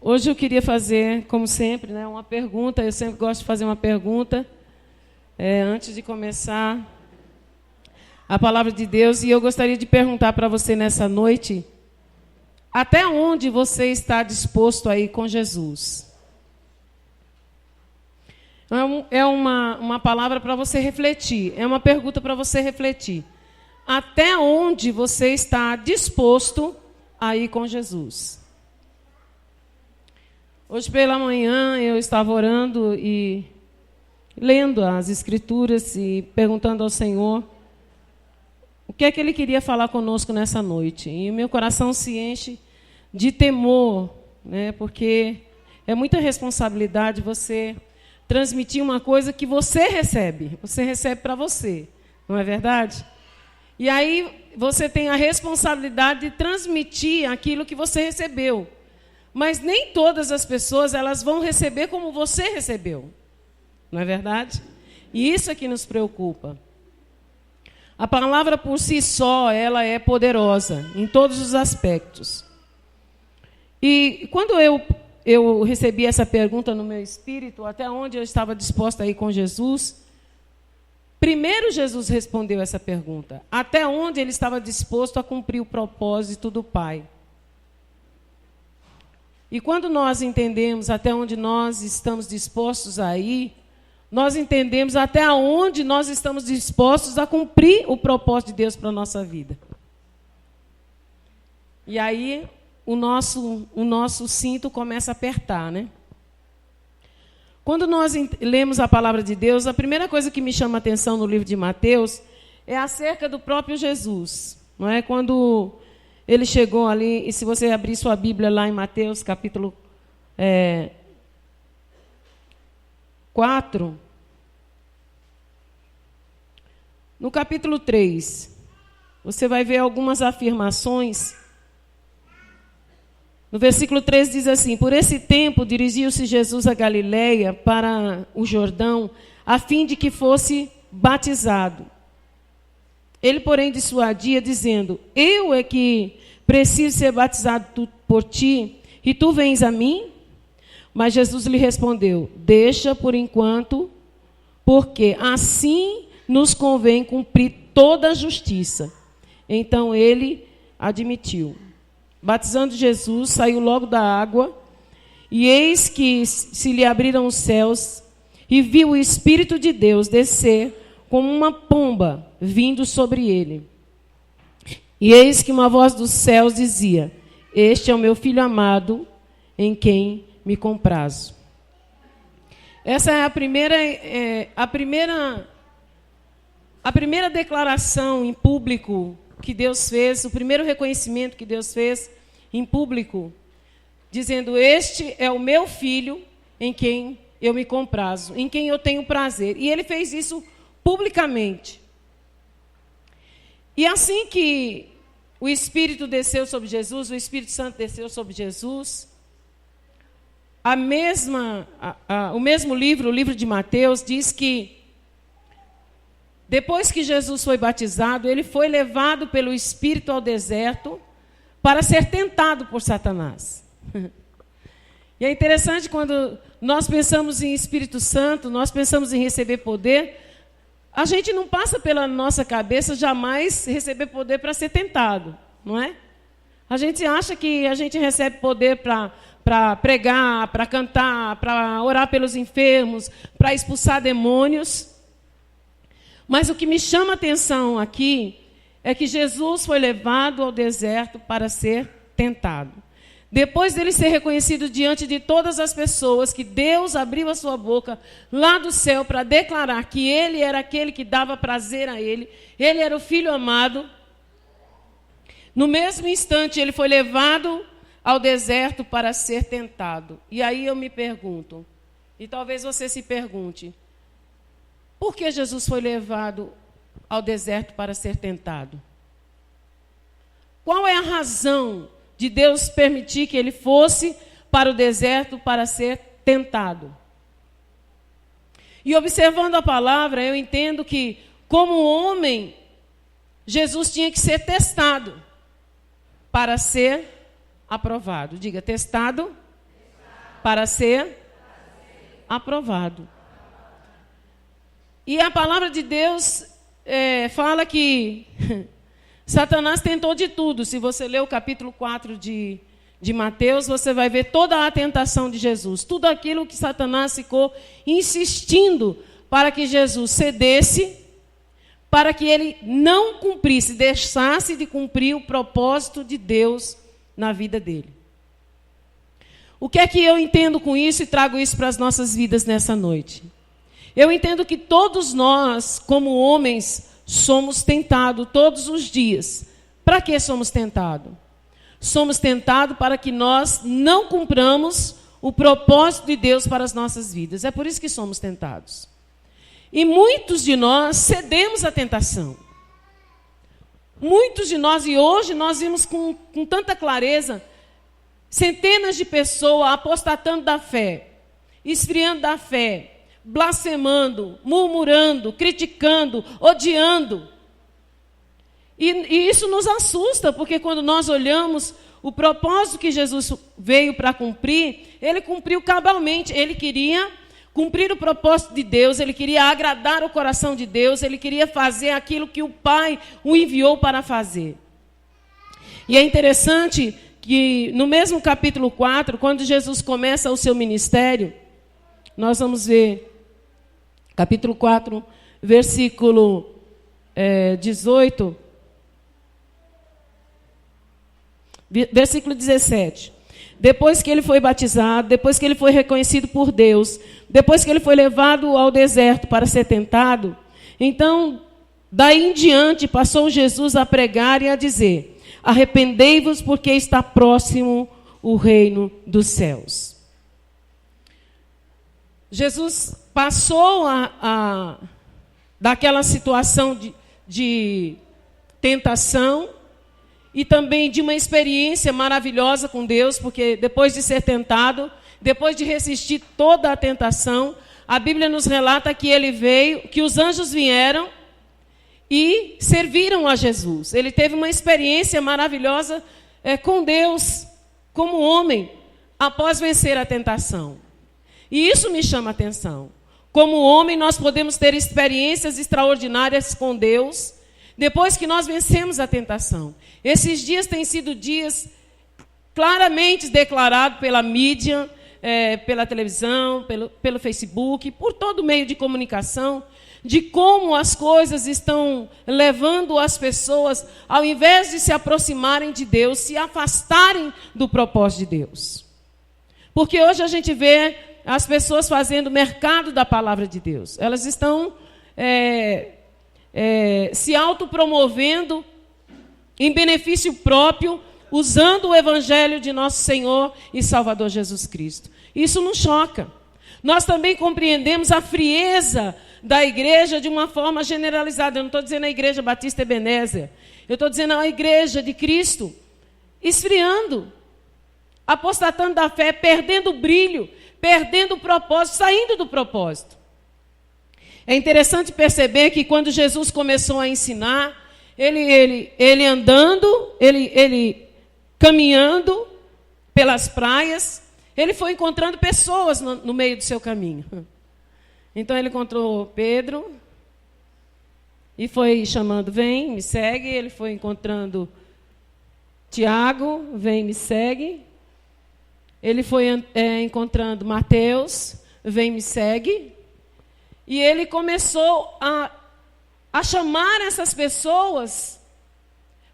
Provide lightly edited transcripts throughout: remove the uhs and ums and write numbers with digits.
Hoje eu queria fazer, como sempre, né, uma pergunta. Eu sempre gosto de fazer uma pergunta antes de começar a palavra de Deus. E eu gostaria de perguntar para você nessa noite, até onde você está disposto a ir com Jesus? É uma palavra para você refletir, é uma pergunta para você refletir. Até onde você está disposto a ir com Jesus? Hoje pela manhã eu estava orando e lendo as Escrituras e perguntando ao Senhor o que é que Ele queria falar conosco nessa noite. E o meu coração se enche de temor, né, porque é muita responsabilidade você transmitir uma coisa que você recebe para você, não é verdade? E aí você tem a responsabilidade de transmitir aquilo que você recebeu. Mas nem todas as pessoas elas vão receber como você recebeu. Não é verdade? E isso é que nos preocupa. A palavra por si só, ela é poderosa em todos os aspectos. E quando eu recebi essa pergunta no meu espírito, até onde eu estava disposta a ir com Jesus, primeiro Jesus respondeu essa pergunta. Até onde ele estava disposto a cumprir o propósito do Pai. E quando nós entendemos até onde nós estamos dispostos a ir, nós entendemos até onde nós estamos dispostos a cumprir o propósito de Deus para a nossa vida. E aí o nosso cinto começa a apertar, né? Quando nós lemos a palavra de Deus, a primeira coisa que me chama a atenção no livro de Mateus é acerca do próprio Jesus. Não é? Quando ele chegou ali, e se você abrir sua Bíblia lá em Mateus, capítulo 4, no capítulo 3, você vai ver algumas afirmações. No versículo 3 diz assim: por esse tempo dirigiu-se Jesus a Galiléia, para o Jordão, a fim de que fosse batizado. Ele, porém, dissuadia, dizendo: eu é que preciso ser batizado por ti, e tu vens a mim? Mas Jesus lhe respondeu: deixa por enquanto, porque assim nos convém cumprir toda a justiça. Então ele admitiu. Batizando Jesus, saiu logo da água, e eis que se lhe abriram os céus, e viu o Espírito de Deus descer como uma pomba vindo sobre ele. E eis que uma voz dos céus dizia: este é o meu Filho amado, em quem me comprazo. Essa é a primeira declaração em público que Deus fez, o primeiro reconhecimento que Deus fez em público, dizendo: este é o meu Filho em quem eu me comprazo, em quem eu tenho prazer. E ele fez isso publicamente. E assim que o Espírito desceu sobre Jesus, o Espírito Santo desceu sobre Jesus, o mesmo livro, o livro de Mateus, diz que depois que Jesus foi batizado, ele foi levado pelo Espírito ao deserto para ser tentado por Satanás. E é interessante quando nós pensamos em Espírito Santo, nós pensamos em receber poder, a gente não passa pela nossa cabeça jamais receber poder para ser tentado, não é? A gente acha que a gente recebe poder para pregar, para cantar, para orar pelos enfermos, para expulsar demônios. Mas o que me chama a atenção aqui é que Jesus foi levado ao deserto para ser tentado. Depois dele ser reconhecido diante de todas as pessoas, que Deus abriu a sua boca lá do céu para declarar que ele era aquele que dava prazer a ele era o Filho amado. No mesmo instante, ele foi levado ao deserto para ser tentado. E aí eu me pergunto, e talvez você se pergunte: por que Jesus foi levado ao deserto para ser tentado? Qual é a razão de Deus permitir que ele fosse para o deserto para ser tentado? E observando a palavra, eu entendo que, como homem, Jesus tinha que ser testado para ser aprovado. Diga, testado para ser aprovado. E a palavra de Deus fala que Satanás tentou de tudo. Se você ler o capítulo 4 de Mateus, você vai ver toda a tentação de Jesus. Tudo aquilo que Satanás ficou insistindo para que Jesus cedesse, para que ele não cumprisse, deixasse de cumprir o propósito de Deus na vida dele. O que é que eu entendo com isso e trago isso para as nossas vidas nessa noite? Eu entendo que todos nós, como homens, somos tentados todos os dias. Para que somos tentados? Somos tentados para que nós não cumpramos o propósito de Deus para as nossas vidas. É por isso que somos tentados. E muitos de nós cedemos à tentação. Muitos de nós, e hoje nós vimos com tanta clareza, centenas de pessoas apostatando da fé, esfriando da fé, blasfemando, murmurando, criticando, odiando. E isso nos assusta, porque quando nós olhamos o propósito que Jesus veio para cumprir, ele cumpriu cabalmente. Ele queria cumprir o propósito de Deus, ele queria agradar o coração de Deus, ele queria fazer aquilo que o Pai o enviou para fazer. E é interessante que no mesmo capítulo 4, quando Jesus começa o seu ministério, nós vamos ver, capítulo 4, versículo 18, versículo 17. Depois que ele foi batizado, depois que ele foi reconhecido por Deus, depois que ele foi levado ao deserto para ser tentado, então, daí em diante, passou Jesus a pregar e a dizer: arrependei-vos, porque está próximo o reino dos céus. Jesus passou daquela situação de tentação, e também de uma experiência maravilhosa com Deus, porque depois de ser tentado, depois de resistir toda a tentação, a Bíblia nos relata que ele veio, que os anjos vieram e serviram a Jesus. Ele teve uma experiência maravilhosa com Deus, como homem, após vencer a tentação. E isso me chama a atenção. Como homem, nós podemos ter experiências extraordinárias com Deus, depois que nós vencemos a tentação. Esses dias têm sido dias claramente declarados pela mídia, pela televisão, pelo Facebook, por todo meio de comunicação, de como as coisas estão levando as pessoas, ao invés de se aproximarem de Deus, se afastarem do propósito de Deus. Porque hoje a gente vê as pessoas fazendo mercado da palavra de Deus. Elas estão se autopromovendo em benefício próprio, usando o evangelho de nosso Senhor e Salvador Jesus Cristo. Isso nos choca. Nós também compreendemos a frieza da igreja de uma forma generalizada. Eu não estou dizendo a igreja Batista Ebenezer. Eu estou dizendo a igreja de Cristo esfriando, apostatando da fé, perdendo o brilho, perdendo o propósito, saindo do propósito. É interessante perceber que quando Jesus começou a ensinar, ele andando, ele caminhando pelas praias, ele foi encontrando pessoas no meio do seu caminho. Então ele encontrou Pedro e foi chamando: vem, me segue. Ele foi encontrando Tiago: vem, me segue. Ele foi encontrando Mateus: vem, me segue. E ele começou a chamar essas pessoas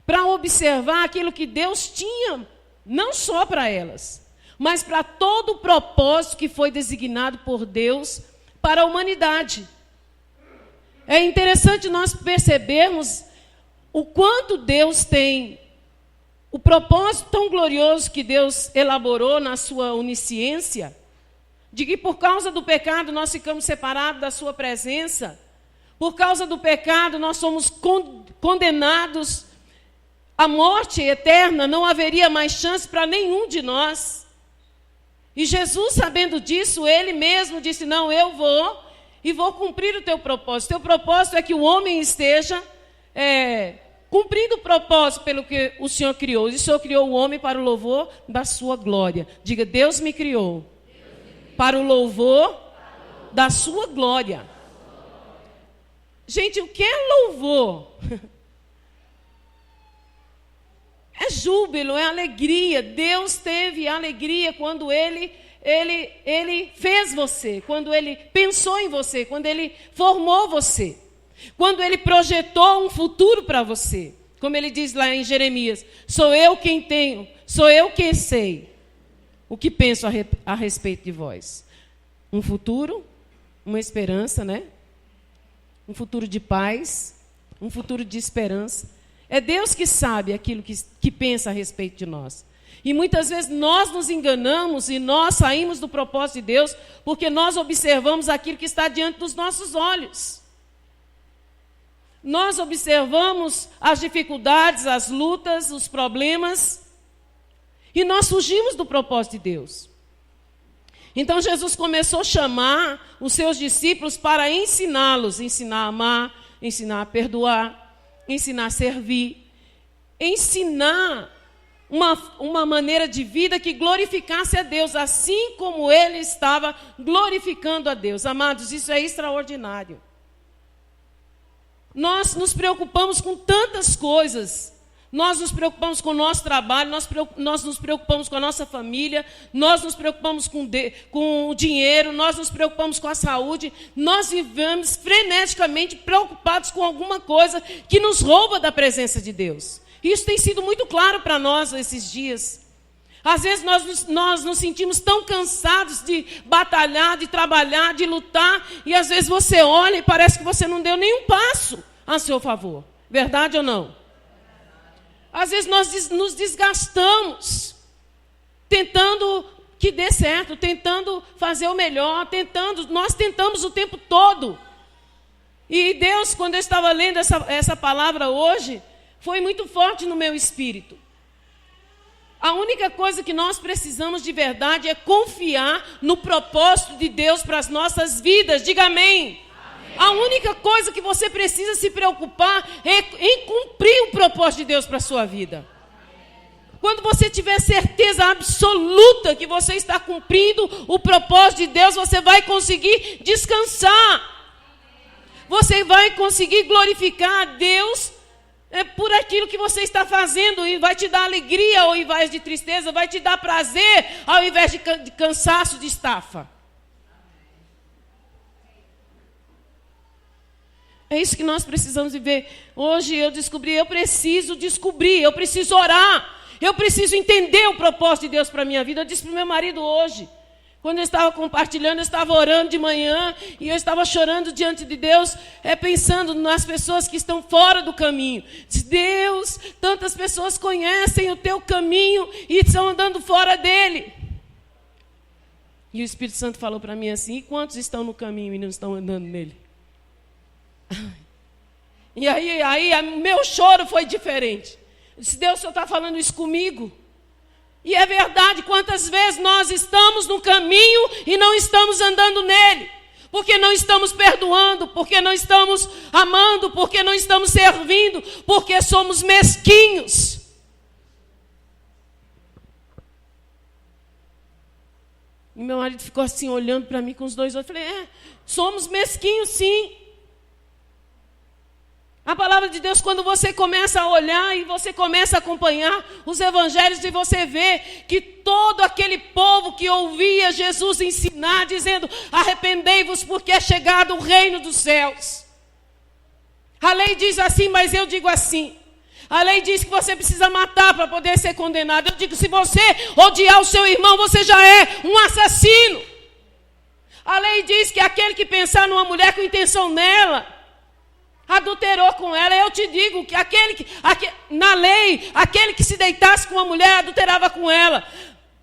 para observar aquilo que Deus tinha, não só para elas, mas para todo o propósito que foi designado por Deus para a humanidade. É interessante nós percebermos o quanto Deus tem, o propósito tão glorioso que Deus elaborou na sua onisciência, de que por causa do pecado nós ficamos separados da sua presença. Por causa do pecado nós somos condenados à morte eterna, não haveria mais chance para nenhum de nós. E Jesus, sabendo disso, ele mesmo disse: não, eu vou e vou cumprir o teu propósito. Teu propósito é que o homem esteja cumprindo o propósito pelo que o Senhor criou. E o Senhor criou o homem para o louvor da sua glória. Diga: Deus me criou para o louvor da sua glória. Gente, o que é louvor? É júbilo, é alegria. Deus teve alegria quando Ele fez você, quando Ele pensou em você, quando Ele formou você, quando Ele projetou um futuro para você. Como Ele diz lá em Jeremias, sou eu quem tenho, sou eu quem sei o que penso a respeito de vós. Um futuro, uma esperança, né? Um futuro de paz, um futuro de esperança. É Deus que sabe aquilo que pensa a respeito de nós. E muitas vezes nós nos enganamos e nós saímos do propósito de Deus porque nós observamos aquilo que está diante dos nossos olhos. Nós observamos as dificuldades, as lutas, os problemas e nós fugimos do propósito de Deus. Então Jesus começou a chamar os seus discípulos para ensiná-los, ensinar a amar, ensinar a perdoar, ensinar a servir, ensinar uma maneira de vida que glorificasse a Deus, assim como Ele estava glorificando a Deus. Amados, isso é extraordinário. Nós nos preocupamos com tantas coisas. Nós nos preocupamos com o nosso trabalho, nós nos preocupamos com a nossa família, nós nos preocupamos com o dinheiro, nós nos preocupamos com a saúde. Nós vivemos freneticamente preocupados com alguma coisa que nos rouba da presença de Deus. Isso tem sido muito claro para nós esses dias. Às vezes nós nos sentimos tão cansados de batalhar, de trabalhar, de lutar, e às vezes você olha e parece que você não deu nenhum passo a seu favor. Verdade ou não? Às vezes nós nos desgastamos, tentando que dê certo, tentando fazer o melhor, nós tentamos o tempo todo. E Deus, quando eu estava lendo essa palavra hoje, foi muito forte no meu espírito. A única coisa que nós precisamos de verdade é confiar no propósito de Deus para as nossas vidas. Diga amém. A única coisa que você precisa se preocupar é em cumprir o propósito de Deus para a sua vida. Quando você tiver certeza absoluta que você está cumprindo o propósito de Deus, você vai conseguir descansar. Você vai conseguir glorificar a Deus por aquilo que você está fazendo, e vai te dar alegria ao invés de tristeza, vai te dar prazer ao invés de cansaço, de estafa. É isso que nós precisamos viver. Hoje eu preciso orar, eu preciso entender o propósito de Deus para a minha vida. Eu disse para o meu marido hoje, quando eu estava compartilhando, eu estava orando de manhã, e eu estava chorando diante de Deus, pensando nas pessoas que estão fora do caminho. Deus, tantas pessoas conhecem o teu caminho e estão andando fora dele. E o Espírito Santo falou para mim assim: e quantos estão no caminho e não estão andando nele? E aí meu choro foi diferente. Eu disse: Deus, o Senhor está falando isso comigo? E é verdade, quantas vezes nós estamos no caminho e não estamos andando nele, porque não estamos perdoando, porque não estamos amando, porque não estamos servindo, porque somos mesquinhos. E meu marido ficou assim, olhando para mim com os dois olhos. Eu falei: somos mesquinhos sim. A palavra de Deus, quando você começa a olhar e você começa a acompanhar os evangelhos, e você vê que todo aquele povo que ouvia Jesus ensinar, dizendo: arrependei-vos porque é chegado o reino dos céus. A lei diz assim, mas eu digo assim. A lei diz que você precisa matar para poder ser condenado. Eu digo: se você odiar o seu irmão, você já é um assassino. A lei diz que aquele que pensar numa mulher com intenção nela, adulterou com ela. Eu te digo que na lei, aquele que se deitasse com uma mulher, adulterava com ela.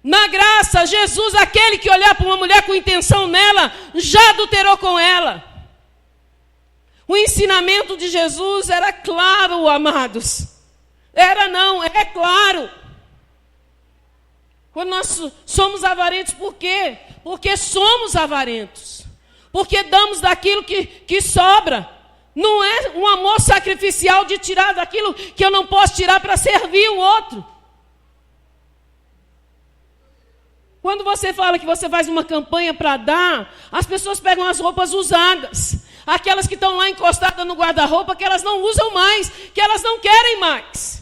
Na graça, Jesus, aquele que olhar para uma mulher com intenção nela, já adulterou com ela. O ensinamento de Jesus era claro, amados. É claro. Quando nós somos avarentos, por quê? Porque somos avarentos. Porque damos daquilo que sobra. Não é um amor sacrificial de tirar daquilo que eu não posso tirar para servir o outro. Quando você fala que você faz uma campanha para dar, as pessoas pegam as roupas usadas. Aquelas que estão lá encostadas no guarda-roupa, que elas não usam mais, que elas não querem mais.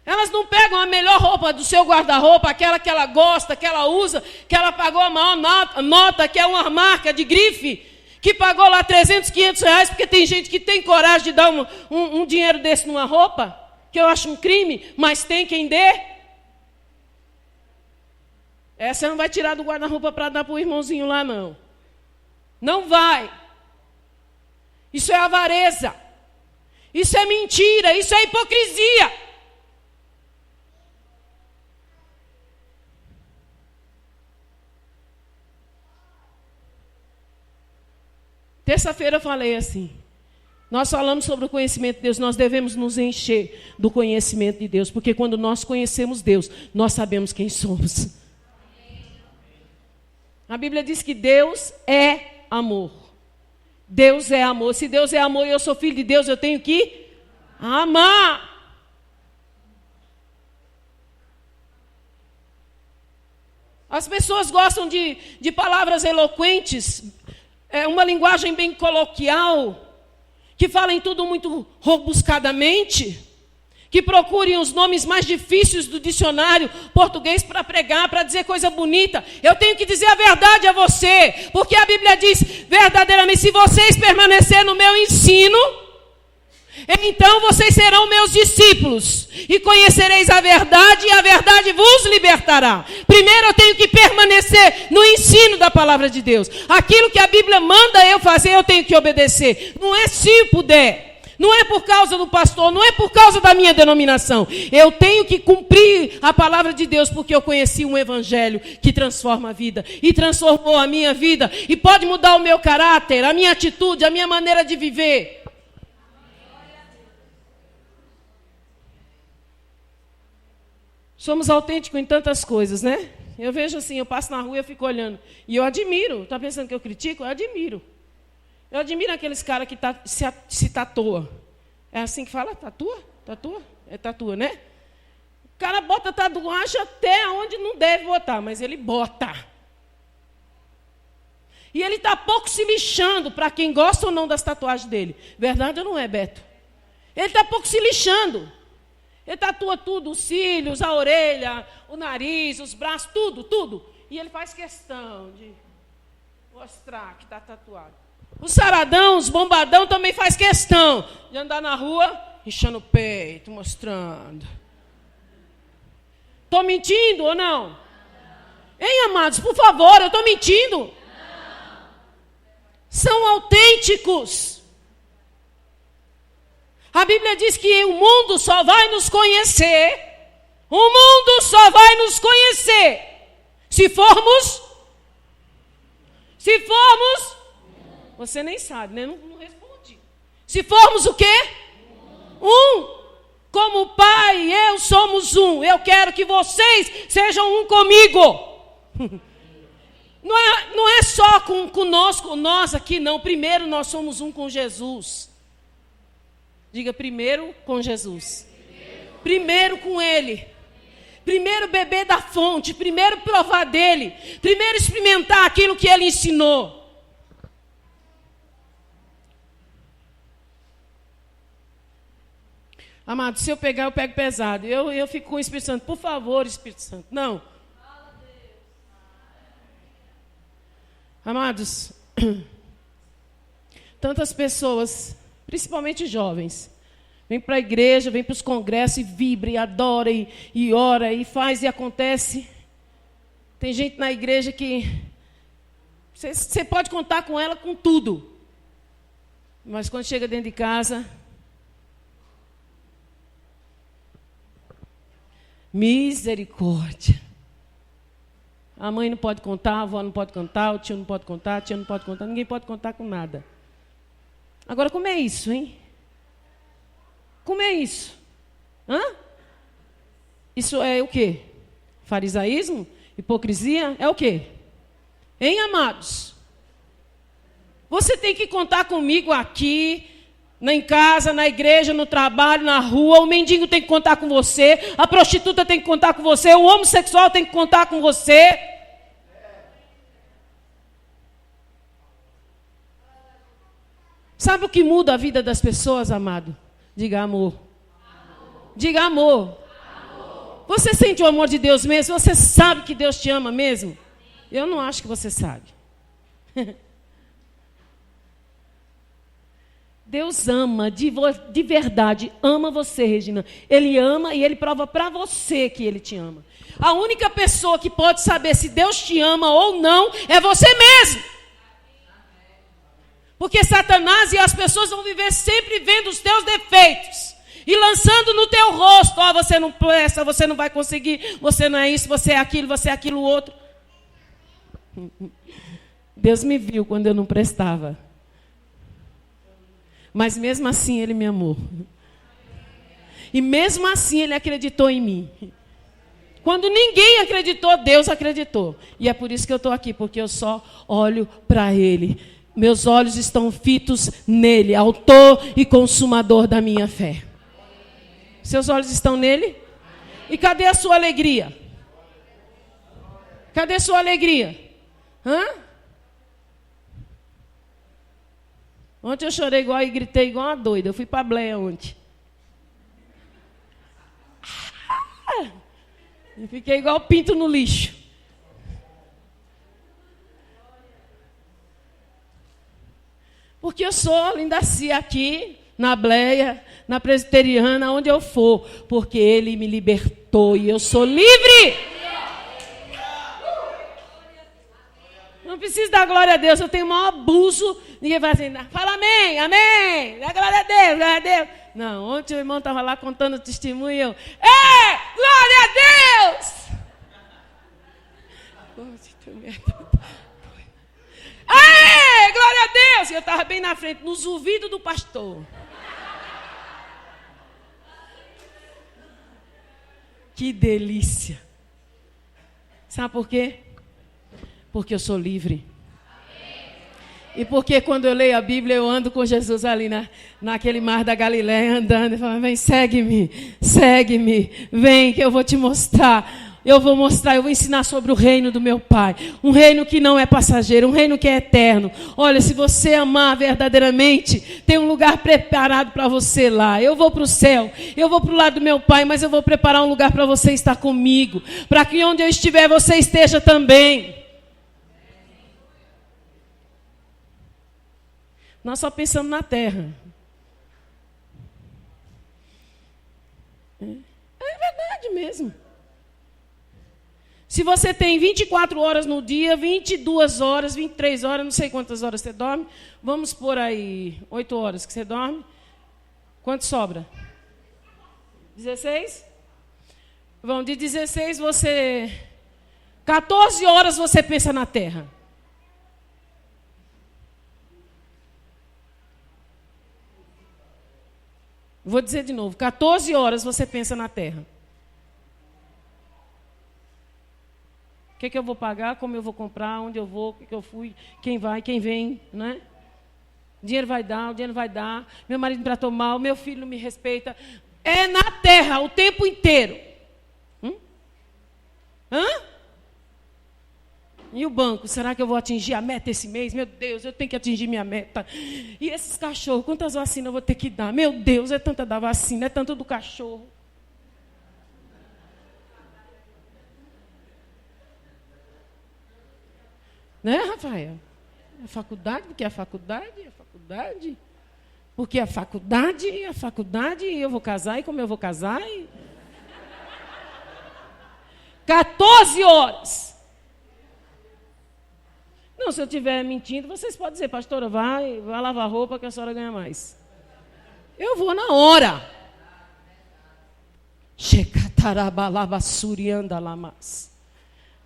Elas não pegam a melhor roupa do seu guarda-roupa, aquela que ela gosta, que ela usa, que ela pagou a maior nota, que é uma marca de grife, que pagou lá 300, 500 reais, porque tem gente que tem coragem de dar um dinheiro desse numa roupa, que eu acho um crime, mas tem quem dê. Essa não vai tirar do guarda-roupa para dar para o irmãozinho lá, não. Não vai. Isso é avareza. Isso é mentira. Isso é hipocrisia. Terça-feira eu falei assim. Nós falamos sobre o conhecimento de Deus. Nós devemos nos encher do conhecimento de Deus. Porque quando nós conhecemos Deus, nós sabemos quem somos. A Bíblia diz que Deus é amor. Deus é amor. Se Deus é amor e eu sou filho de Deus, eu tenho que amar. As pessoas gostam de palavras eloquentes, uma linguagem bem coloquial, que falem tudo muito robuscadamente, que procurem os nomes mais difíceis do dicionário português para pregar, para dizer coisa bonita. Eu tenho que dizer a verdade a você, porque a Bíblia diz, verdadeiramente, se vocês permanecerem no meu ensino, então vocês serão meus discípulos, e conhecereis a verdade, e a verdade vos libertará. Primeiro eu tenho que permanecer no ensino da palavra de Deus. Aquilo que a Bíblia manda eu fazer, eu tenho que obedecer. Não é se puder. Não é por causa do pastor, não é por causa da minha denominação. Eu tenho que cumprir a palavra de Deus, porque eu conheci um evangelho que transforma a vida. E transformou a minha vida. E pode mudar o meu caráter, a minha atitude, a minha maneira de viver. Somos autênticos em tantas coisas, né? Eu vejo assim, eu passo na rua e eu fico olhando. E eu admiro. Está pensando que eu critico? Eu admiro. Eu admiro aqueles caras que se tatuam. É assim que fala? Tatua? Tatua? É tatua, né? O cara bota tatuagem até onde não deve botar, mas ele bota. E ele está pouco se lixando para quem gosta ou não das tatuagens dele. Verdade ou não é, Beto? Ele está pouco se lixando. Ele tatua tudo, os cílios, a orelha, o nariz, os braços, tudo, tudo. E ele faz questão de mostrar que está tatuado. Os saradão, os bombadão também faz questão de andar na rua, inchando o peito, mostrando. Estou mentindo ou não? Hein, amados, por favor, eu estou mentindo? Não. São autênticos. A Bíblia diz que o mundo só vai nos conhecer. O mundo só vai nos conhecer se formos. Você nem sabe, né? Não respondi. Se formos o quê? Um. Como o Pai e eu somos um. Eu quero que vocês sejam um comigo. Não é só conosco, nós aqui, não. Primeiro nós somos um com Jesus. Diga primeiro com Jesus. Primeiro com Ele. Primeiro beber da fonte. Primeiro provar dele. Primeiro experimentar aquilo que Ele ensinou. Amado, se eu pegar, eu pego pesado. Eu fico com o Espírito Santo. Por favor, Espírito Santo. Não. Amados, tantas pessoas, principalmente jovens, vêm para a igreja, vêm para os congressos e vibra, e adora, e ora, e faz, e acontece. Tem gente na igreja que você pode contar com ela com tudo. Mas quando chega dentro de casa... Misericórdia. A mãe não pode contar, a avó não pode contar, o tio não pode contar, a tia não pode contar, ninguém pode contar com nada. Agora, como é isso, hein? Como é isso? Hã? Isso é o quê? Farisaísmo? Hipocrisia? É o quê? Hein, amados? Você tem que contar comigo aqui, Em casa, na igreja, no trabalho, na rua, o mendigo tem que contar com você, a prostituta tem que contar com você, o homossexual tem que contar com você. Sabe o que muda a vida das pessoas, amado? Diga amor. Diga amor. Você sente o amor de Deus mesmo? Você sabe que Deus te ama mesmo? Eu não acho que você sabe. Deus ama, de verdade, ama você, Regina. Ele ama e Ele prova para você que Ele te ama. A única pessoa que pode saber se Deus te ama ou não é você mesmo. Porque Satanás e as pessoas vão viver sempre vendo os teus defeitos e lançando no teu rosto: ó, você não presta, você não vai conseguir, você não é isso, você é aquilo outro. Deus me viu quando eu não prestava. Mas mesmo assim Ele me amou. E mesmo assim Ele acreditou em mim. Quando ninguém acreditou, Deus acreditou. E é por isso que eu estou aqui, porque eu só olho para Ele. Meus olhos estão fitos nele, autor e consumador da minha fé. Seus olhos estão nele? E cadê a sua alegria? Cadê a sua alegria? Hã? Ontem eu chorei igual e gritei igual uma doida. Eu fui para a Bleia ontem. E fiquei igual pinto no lixo. Porque eu sou Lindacia aqui, na Bleia, na Presbiteriana, onde eu for. Porque Ele me libertou e eu sou livre. Não preciso dar glória a Deus, eu tenho o maior abuso. Ninguém vai assim, fala amém, amém, dá glória a Deus, glória a Deus. Não, ontem o irmão estava lá contando o testemunho e eu, glória a Deus! Glória a Deus! E eu estava bem na frente, nos ouvidos do pastor. Que delícia! Sabe por quê? Porque eu sou livre. E porque quando eu leio a Bíblia, eu ando com Jesus ali naquele mar da Galileia, andando, e falo, vem, segue-me, vem que eu vou te mostrar. Eu vou ensinar sobre o reino do meu Pai. Um reino que não é passageiro, um reino que é eterno. Olha, se você amar verdadeiramente, tem um lugar preparado para você lá. Eu vou para o céu, eu vou para o lado do meu Pai, mas eu vou preparar um lugar para você estar comigo. Para que onde eu estiver, você esteja também. Nós só pensamos na terra. É verdade mesmo. Se você tem 24 horas no dia, 22 horas, 23 horas, não sei quantas horas você dorme, vamos por aí 8 horas que você dorme. Quanto sobra? 16? Bom, de 16 14 horas você pensa na terra. Vou dizer de novo, 14 horas você pensa na terra. O que eu vou pagar, como eu vou comprar, onde eu vou, o que eu fui, quem vai, quem vem, né? O dinheiro vai dar, o dinheiro não vai dar, meu marido me tratou mal, meu filho não me respeita. É na terra o tempo inteiro. E o banco, será que eu vou atingir a meta esse mês? Meu Deus, eu tenho que atingir minha meta. E esses cachorros, quantas vacinas eu vou ter que dar? Meu Deus, é tanta da vacina, é tanto do cachorro. Né, Rafael? A faculdade, porque a faculdade, porque a faculdade, e eu vou casar, e como eu vou casar? 14 horas. Não, se eu estiver mentindo, vocês podem dizer, pastora, vai lavar roupa que a senhora ganha mais. Eu vou na hora.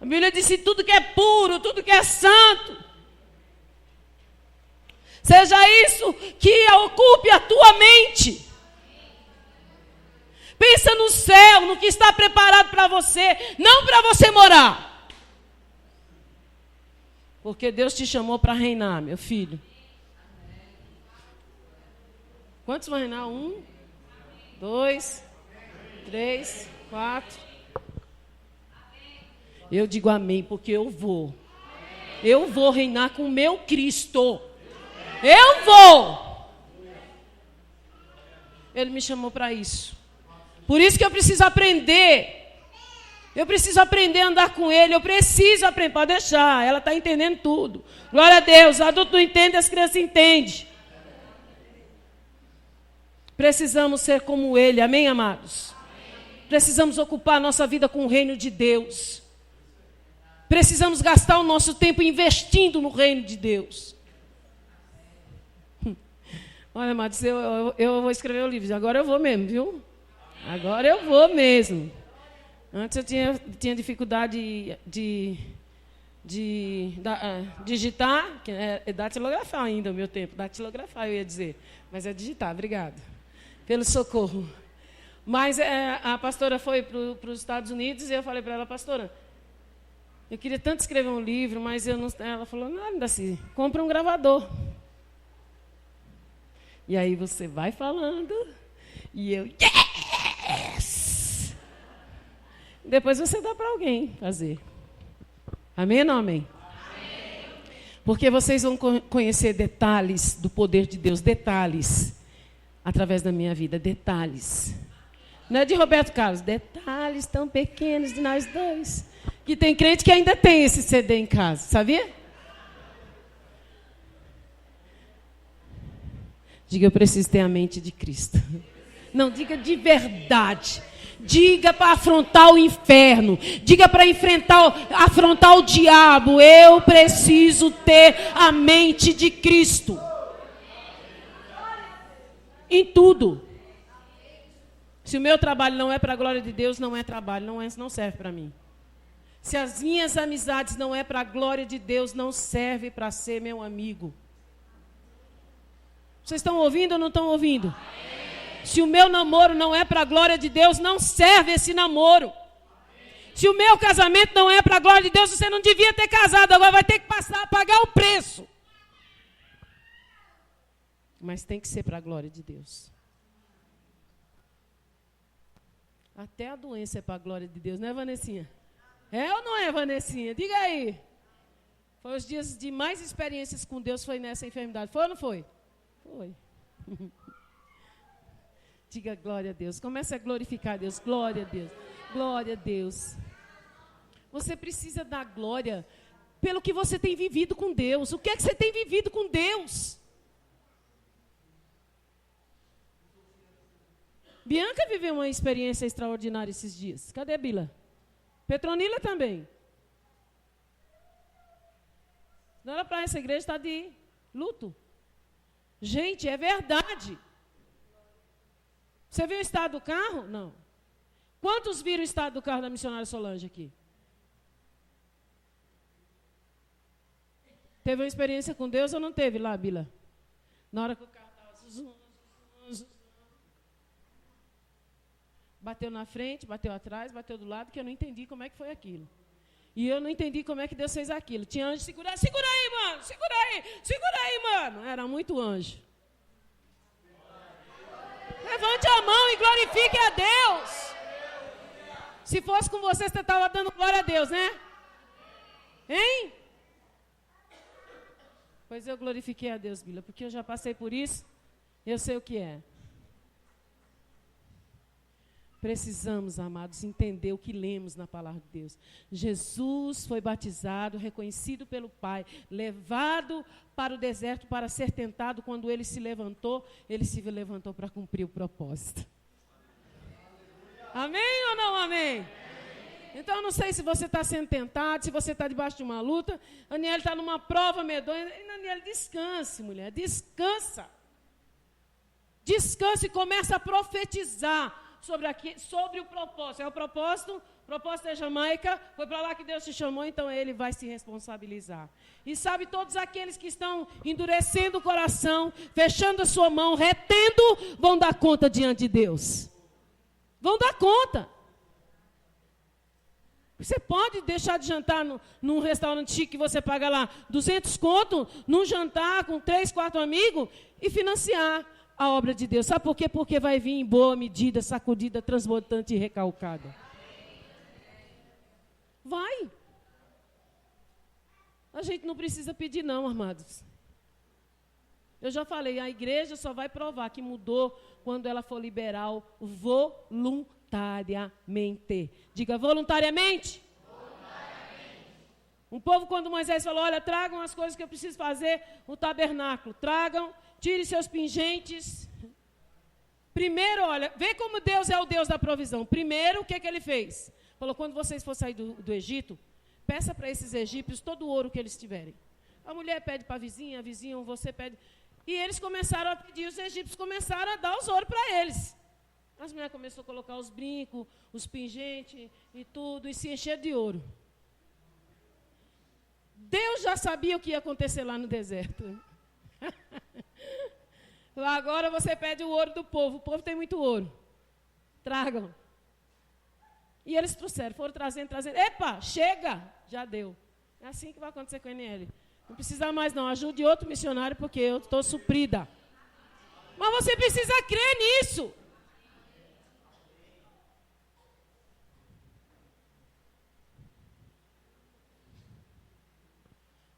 A Bíblia disse tudo que é puro, tudo que é santo. Seja isso que ocupe a tua mente. Pensa no céu, no que está preparado para você, não para você morar. Porque Deus te chamou para reinar, meu filho. Quantos vão reinar? 1, 2, 3, 4. Eu digo amém, porque eu vou. Eu vou reinar com o meu Cristo. Eu vou. Ele me chamou para isso. Por isso que eu preciso aprender. Eu preciso aprender a andar com Ele. Eu preciso aprender. Pode deixar. Ela está entendendo tudo. Glória a Deus. Os adultos não entendem, as crianças entendem. Precisamos ser como Ele. Amém, amados? Precisamos ocupar a nossa vida com o reino de Deus. Precisamos gastar o nosso tempo investindo no reino de Deus. Olha, amados, eu vou escrever o livro. Agora eu vou mesmo, viu? Agora eu vou mesmo. Antes eu tinha dificuldade de digitar, que é datilografar ainda o meu tempo. Datilografar eu ia dizer. Mas é digitar, obrigado. Pelo socorro. Mas a pastora foi para os Estados Unidos e eu falei para ela, pastora, eu queria tanto escrever um livro, mas eu não... Ela falou, não, Daci, compra um gravador. E aí você vai falando, e eu, yes! Depois você dá para alguém fazer. Amém ou não amém? Amém? Porque vocês vão conhecer detalhes do poder de Deus, detalhes, através da minha vida, detalhes. Não é de Roberto Carlos, detalhes tão pequenos de nós dois. Que tem crente que ainda tem esse CD em casa, sabia? Diga, eu preciso ter a mente de Cristo. Não, diga de verdade. Diga para afrontar o inferno. Diga para afrontar o diabo. Eu preciso ter a mente de Cristo. Em tudo. Se o meu trabalho não é para a glória de Deus, não é trabalho, não serve para mim. Se as minhas amizades não é para a glória de Deus, não serve para ser meu amigo. Vocês estão ouvindo ou não estão ouvindo? Amém. Se o meu namoro não é para a glória de Deus, não serve esse namoro. Amém. Se o meu casamento não é para a glória de Deus, você não devia ter casado, agora vai ter que pagar o preço. Mas tem que ser para a glória de Deus. Até a doença é para a glória de Deus, não é, Vanessinha? É ou não é, Vanessinha? Diga aí. Foi os dias de mais experiências com Deus, foi nessa enfermidade. Foi ou não foi? Foi. Diga glória a Deus. Comece a glorificar a Deus. Glória a Deus. Glória a Deus. Você precisa dar glória pelo que você tem vivido com Deus. O que é que você tem vivido com Deus? Bianca viveu uma experiência extraordinária esses dias. Cadê a Bila? Petronila também. Não era para essa igreja estar de luto. Gente, é verdade. Você viu o estado do carro? Não. Quantos viram o estado do carro da missionária Solange aqui? Teve uma experiência com Deus ou não teve lá, Bila? Na hora que o carro estava... Bateu na frente, bateu atrás, bateu do lado, que eu não entendi como é que foi aquilo. E eu não entendi como é que Deus fez aquilo. Tinha anjo, segura aí, mano, segura aí, mano. Era muito anjo. Levante a mão e glorifique a Deus. Se fosse com você estava dando glória a Deus, né? Hein? Pois eu glorifiquei a Deus, Bila, porque eu já passei por isso, eu sei o que é. Precisamos, amados, entender o que lemos na palavra de Deus. Jesus foi batizado, reconhecido pelo Pai, levado para o deserto para ser tentado. Quando ele se levantou para cumprir o propósito. Amém ou não amém? Então, eu não sei se você está sendo tentado, se você está debaixo de uma luta. Aniele está numa prova medonha. E Aniele, descanse, mulher, descansa. Descanse e começa a profetizar sobre o propósito. É o propósito é Jamaica, foi para lá que Deus te chamou, então ele vai se responsabilizar. E sabe, todos aqueles que estão endurecendo o coração, fechando a sua mão, retendo, vão dar conta diante de Deus. Vão dar conta. Você pode deixar de jantar num restaurante chique que você paga lá 200 conto, num jantar com 3, 4 amigos e financiar. a obra de Deus. Sabe por quê? Porque vai vir em boa medida, sacudida, transbordante e recalcada. Vai. A gente não precisa pedir não, amados. Eu já falei, a igreja só vai provar que mudou quando ela for liberal voluntariamente. Diga, voluntariamente. Um povo, quando Moisés falou, olha, tragam as coisas que eu preciso fazer no tabernáculo. Tragam, tire seus pingentes. Primeiro, olha, vê como Deus é o Deus da provisão. Primeiro, o que ele fez? Falou, quando vocês for sair do Egito, peça para esses egípcios todo o ouro que eles tiverem. A mulher pede para a vizinha, você pede. E eles começaram a pedir, os egípcios começaram a dar os ouro para eles. As mulheres começaram a colocar os brincos, os pingentes e tudo, e se encher de ouro. Deus já sabia o que ia acontecer lá no deserto. Lá agora você pede o ouro do povo. O povo tem muito ouro. Tragam. E eles trouxeram, foram trazendo. Epa, chega! Já deu. É assim que vai acontecer com a NL. Não precisa mais não, ajude outro missionário porque eu estou suprida. Mas você precisa crer nisso.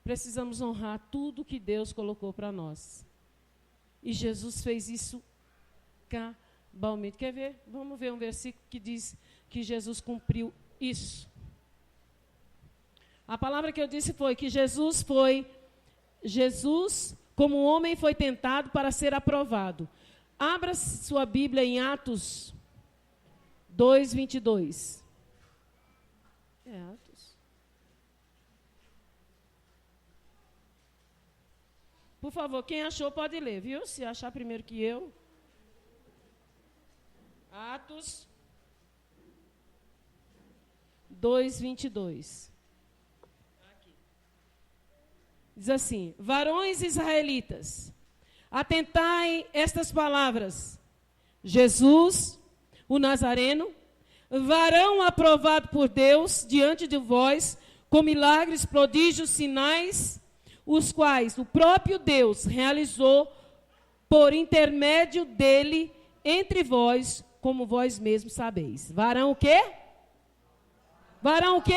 Precisamos honrar tudo que Deus colocou para nós. E Jesus fez isso cabalmente. Quer ver? Vamos ver um versículo que diz que Jesus cumpriu isso. A palavra que eu disse foi que Jesus, como homem, foi tentado para ser aprovado. Abra sua Bíblia em Atos 2:22. Atos. Por favor, quem achou pode ler, viu? Se achar primeiro que eu. Atos 2:22. Diz assim, varões israelitas, atentai estas palavras. Jesus, o Nazareno, varão aprovado por Deus diante de vós, com milagres, prodígios, sinais, os quais o próprio Deus realizou por intermédio dele entre vós, como vós mesmos sabeis. Varão o quê? Varão o quê?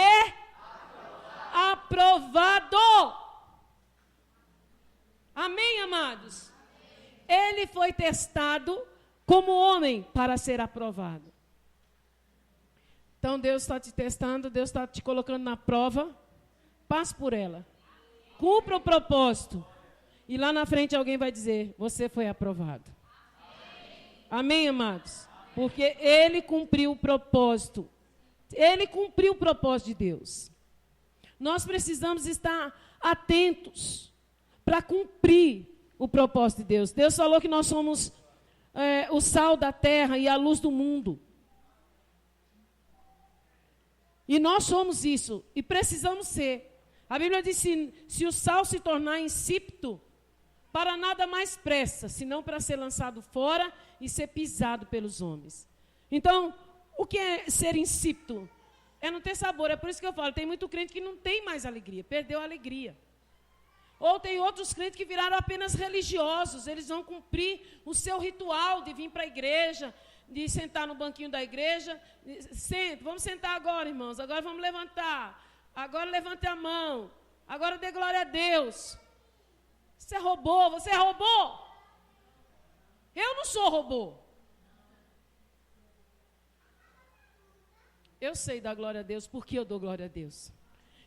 Aprovado. Amém, amados? Ele foi testado como homem para ser aprovado. Então, Deus está te testando, Deus está te colocando na prova. Passe por ela. Cumpra o propósito. E lá na frente alguém vai dizer, você foi aprovado. Amém, amados? Porque ele cumpriu o propósito. Ele cumpriu o propósito de Deus. Nós precisamos estar atentos para cumprir o propósito de Deus. Deus falou que nós somos o sal da terra e a luz do mundo. E nós somos isso, e precisamos ser. A Bíblia diz, se o sal se tornar insípido, para nada mais presta, senão para ser lançado fora e ser pisado pelos homens. Então, o que é ser insípido? É não ter sabor. É por isso que eu falo, tem muito crente que não tem mais alegria, perdeu a alegria. Ou tem outros crentes que viraram apenas religiosos, eles vão cumprir o seu ritual de vir para a igreja, de sentar no banquinho da igreja. Vamos sentar agora, irmãos, agora vamos levantar. Agora levante a mão, agora dê glória a Deus. Você roubou, você roubou. Eu não sou robô. Eu sei dar glória a Deus, porque eu dou glória a Deus.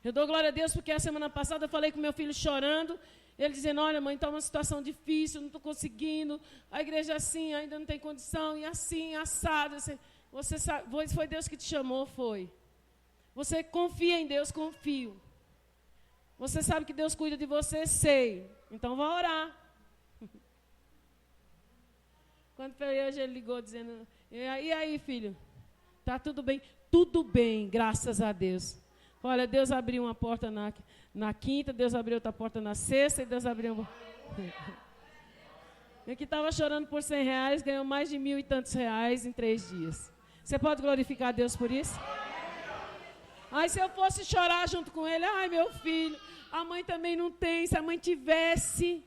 Eu dou glória a Deus porque a semana passada eu falei com meu filho chorando, ele dizendo, olha mãe, está uma situação difícil, não estou conseguindo, a igreja é assim, ainda não tem condição, e assim, assado. Você sabe, foi Deus que te chamou, foi. Você confia em Deus, confio. Você sabe que Deus cuida de você, sei. Então vá orar. Quando foi hoje, ele ligou dizendo, e aí filho, está tudo bem? Tudo bem, graças a Deus. Olha, Deus abriu uma porta na quinta, Deus abriu outra porta na sexta, e Deus abriu uma... Eu que estava chorando por R$100, ganhou mais de 1.000 e tantos reais em 3 dias. Você pode glorificar a Deus por isso? Ai, se eu fosse chorar junto com ele, ai, meu filho, a mãe também não tem, se a mãe tivesse...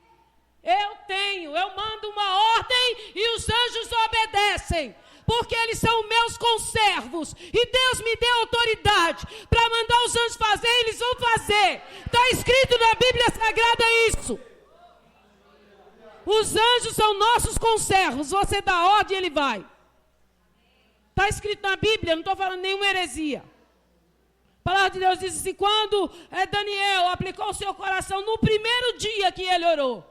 Eu mando uma ordem e os anjos obedecem. Porque eles são meus conservos. E Deus me deu autoridade para mandar os anjos fazer, eles vão fazer. Está escrito na Bíblia Sagrada isso. Os anjos são nossos conservos. Você dá ordem e ele vai. Está escrito na Bíblia, não estou falando nenhuma heresia. A palavra de Deus diz assim, quando Daniel aplicou o seu coração no primeiro dia que ele orou.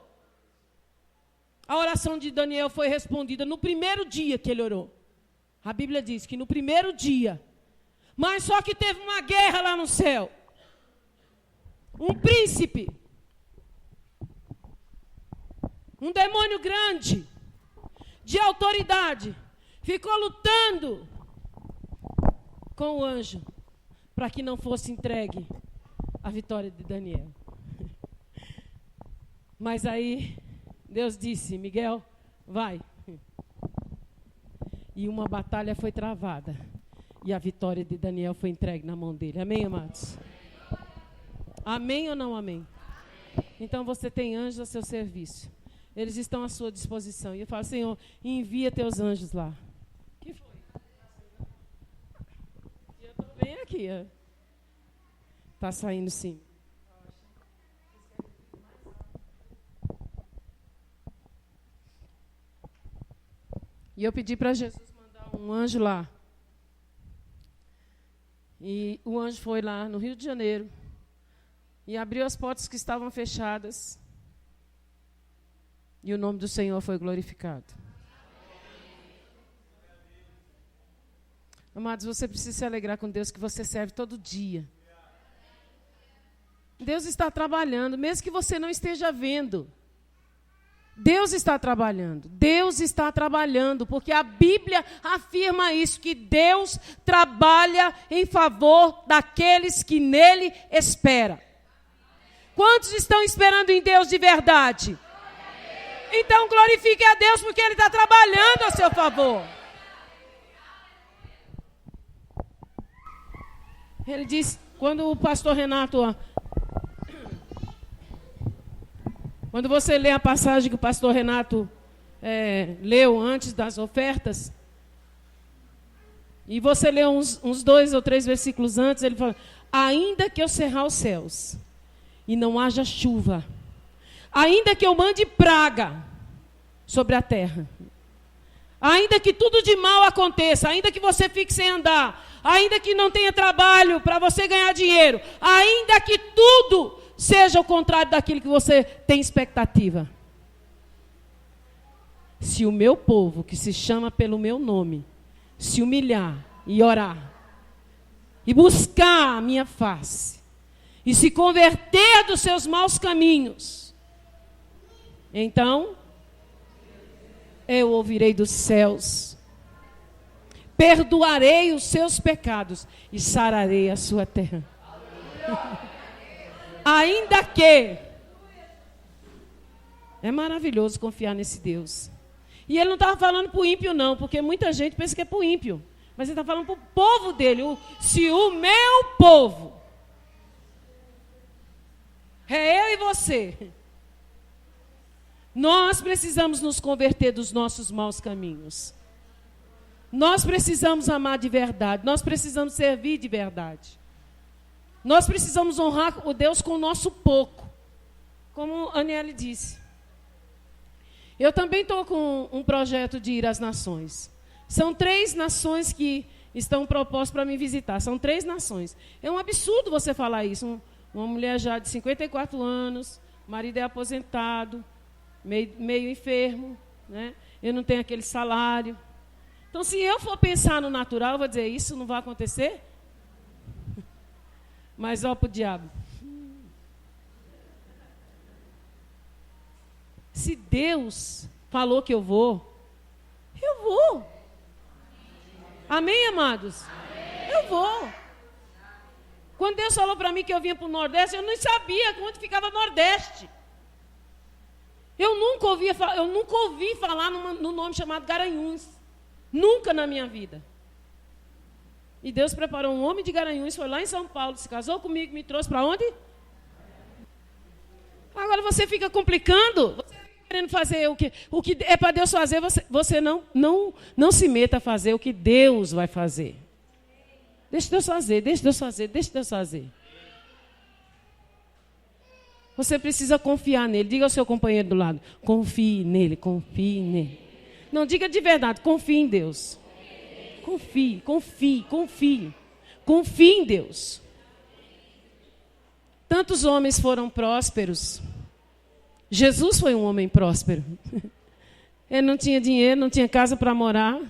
A oração de Daniel foi respondida no primeiro dia que ele orou. A Bíblia diz que no primeiro dia. Mas só que teve uma guerra lá no céu. Um príncipe. Um demônio grande. De autoridade. Ficou lutando com o anjo. Para que não fosse entregue a vitória de Daniel. Mas aí Deus disse, Miguel, vai. E uma batalha foi travada. E a vitória de Daniel foi entregue na mão dele. Amém, amados? Amém ou não amém? Então você tem anjos a seu serviço. Eles estão à sua disposição. E eu falo, Senhor, envia teus anjos lá. O que foi? Eu estou bem aqui. Está saindo sim. E eu pedi para Jesus mandar um anjo lá. E o anjo foi lá no Rio de Janeiro. E abriu as portas que estavam fechadas. E o nome do Senhor foi glorificado. Amados, você precisa se alegrar com Deus que você serve todo dia. Deus está trabalhando, mesmo que você não esteja vendo. Deus está trabalhando. Deus está trabalhando, porque a Bíblia afirma isso, que Deus trabalha em favor daqueles que nele esperam. Quantos estão esperando em Deus de verdade? Então glorifique a Deus, porque Ele está trabalhando a seu favor. Ele diz, quando o pastor Renato... Quando você lê a passagem que o pastor Renato leu antes das ofertas, e você lê uns 2 ou 3 versículos antes, ele fala, ainda que eu cerrar os céus, e não haja chuva, ainda que eu mande praga sobre a terra, ainda que tudo de mal aconteça, ainda que você fique sem andar, ainda que não tenha trabalho para você ganhar dinheiro, ainda que tudo seja o contrário daquilo que você tem expectativa. Se o meu povo, que se chama pelo meu nome, se humilhar e orar, e buscar a minha face, e se converter dos seus maus caminhos, então eu ouvirei dos céus, perdoarei os seus pecados e sararei a sua terra. Ainda que... É maravilhoso confiar nesse Deus. E ele não estava falando para o ímpio não, porque muita gente pensa que é para o ímpio. Mas ele está falando para o povo dele. Se o meu povo, é eu e você, nós precisamos nos converter dos nossos maus caminhos. Nós precisamos amar de verdade. Nós precisamos servir de verdade. Nós precisamos honrar o Deus com o nosso pouco. Como a Aniele disse. Eu também estou com um projeto de ir às nações. São 3 nações que estão propostas para me visitar. São 3 nações. É um absurdo você falar isso. Uma mulher já de 54 anos, o marido é aposentado, meio enfermo, né? Eu não tenho aquele salário. Então, se eu for pensar no natural, eu vou dizer, isso não vai acontecer? Mas ó para o diabo. Se Deus falou que eu vou, eu vou. Amém, amados? Amém. Eu vou. Quando Deus falou para mim que eu vinha para o Nordeste, eu não sabia onde ficava Nordeste. Eu nunca ouvi falar no nome chamado Garanhuns. Nunca na minha vida. E Deus preparou um homem de Garanhuns, foi lá em São Paulo, se casou comigo, me trouxe para onde? Agora você fica complicando. Você fica querendo fazer o que é para Deus fazer, você não se meta a fazer o que Deus vai fazer. Deixa Deus fazer, deixa Deus fazer, deixa Deus fazer. Você precisa confiar nele. Diga ao seu companheiro do lado, confie nele, confie nele. Não, diga de verdade, confie em Deus. Confie, confie, confie. Confie em Deus. Tantos homens foram prósperos. Jesus foi um homem próspero. Ele não tinha dinheiro, não tinha casa para morar.